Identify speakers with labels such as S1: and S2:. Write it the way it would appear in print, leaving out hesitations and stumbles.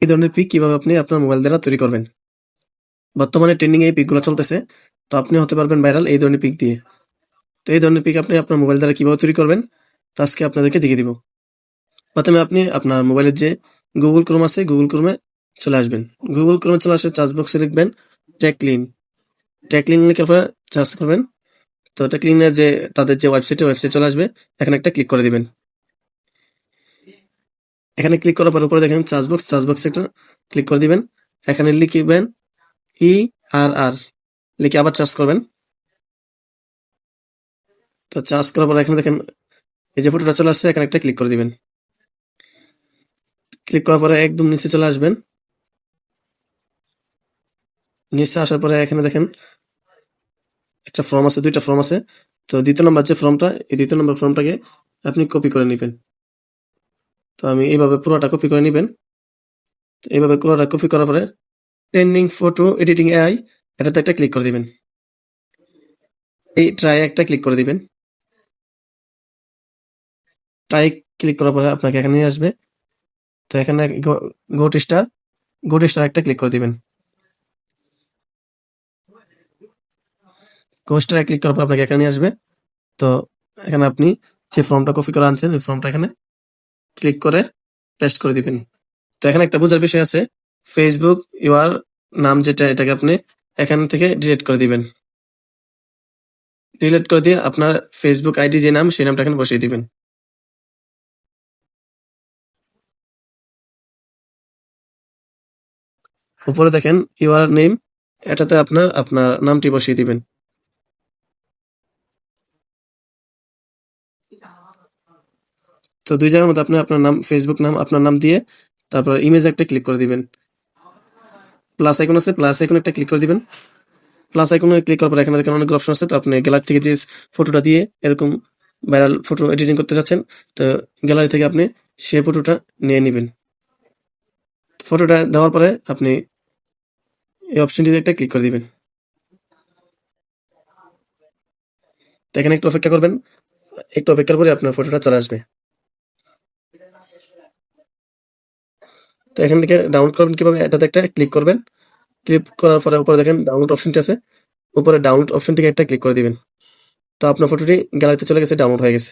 S1: এই ধরনের পিক কিভাবে আপনি আপনার মোবাইল দ্বারা তৈরি করবেন। বর্তমানে ট্রেন্ডিং এই পিকগুলো চলতেছে, তো আপনি হতে পারবেন ভাইরাল এই ধরনের পিক দিয়ে। তো এই ধরনের পিক আপনি আপনার মোবাইল দ্বারা কিভাবে তৈরি করবেন, তো আজকে আপনাদেরকে দেখিয়ে দিব। প্রথমে আপনি আপনার মোবাইলের যে গুগল ক্রোম আছে, গুগল ক্রোমে চলে আসবেন। গুগল ক্রোমে চলে আসে সার্চ বক্সে লিখবেন টেকলিন। টেকলিন লিখার পরে সার্চ করবেন। তো টেকলিনের যে তাদের যে ওয়েবসাইট চলে আসবে, এখানে একটা ক্লিক করে দিবেন। এখানে ক্লিক করার পর উপরে দেখেন সার্চ বক্সে একটা ক্লিক করে দিবেন। এখানে লিখবেন ERR, লিখে আবার সার্চ করবেন। তো সার্চ করার পর এখানে দেখেন এই যে ফটোটা চলে আসছে, এখানে একটা ক্লিক করে দিবেন। ক্লিক করার পরে একদম নিচে চলে আসবেন। নিচে আসার পরে এখানে দেখেন একটা ফর্ম আছে, দুইটা ফর্ম আছে। তো দ্বিতীয় নম্বর যে ফর্মটা, এই দ্বিতীয় নম্বর ফর্মটাকে আপনি কপি করে নেবেন। তো আমি এইভাবে পুরোটা কপি করে নেবেন। তো এইভাবে পুরোটা কপি করার পরে ট্রেন্ডিং ফটো এডিটিং AI, এটাতে একটা ক্লিক করে দিবেন। এই ট্রাই একটা ক্লিক করে দিবেন। ট্রাই ক্লিক করার পরে আপনাকে এখানে নিয়ে আসবে। তো এখানে গোট স্টার একটা ক্লিক করে দিবেন। গোট স্টার ক্লিক করার পর আপনাকে এখানে নিয়ে আসবে। তো এখানে আপনি যে ফর্মটা কপি করে আনছেন, ওই ফর্মটা এখানে ক্লিক করে পেস্ট করে দিবেন। তো এখানে একটা বোঝার বিষয় আছে, ফেসবুক ইউআর নাম যেটা, এটাকে আপনি এখান থেকে ডিলিট করে দিবেন। ডিলিট করে দিয়ে আপনার ফেসবুক আইডি যে নাম, সেই নামটা এখানে বসিয়ে দিবেন। উপরে দেখেন ইউআর নেম, এটাতে আপনার আপনার নামটি বসিয়ে দিবেন। তো দুই জায়গার মধ্যে আপনি আপনার নাম, ফেসবুক নাম, আপনার নাম দিয়ে তারপর ইমেজ একটা ক্লিক করে দিবেন। প্লাস আইকন আছে, প্লাস আইকন একটা ক্লিক করে দিবেন। প্লাস আইকনে ক্লিক করার পর এখানে দেখেন অনেকগুলো অপশন আছে। তো আপনি গ্যালারি থেকে যে ফটোটা দিয়ে এরকম ভাইরাল ফটো এডিটিং করতে চাচ্ছেন, তো গ্যালারি থেকে আপনি সেই ফটোটা নিয়ে নেবেন। ফটোটা দেওয়ার পরে আপনি এই অপশনটিতে একটা ক্লিক করে দিবেন। তো এখানে একটু অপেক্ষা করবেন। একটু অপেক্ষার পরে আপনার ফটোটা চলে আসবে। তো এখান থেকে ডাউনলোড করবেন কিভাবে, এটাতে একটা ক্লিক করবেন। ক্লিক করার পরে উপরে দেখেন ডাউনলোড অপশনটি আছে, উপরে ডাউনলোড অপশনটিকে একটা ক্লিক করে দিবেন। তো আপনার ফটোটি গ্যালারিতে চলে গেছে, ডাউনলোড হয়ে গেছে।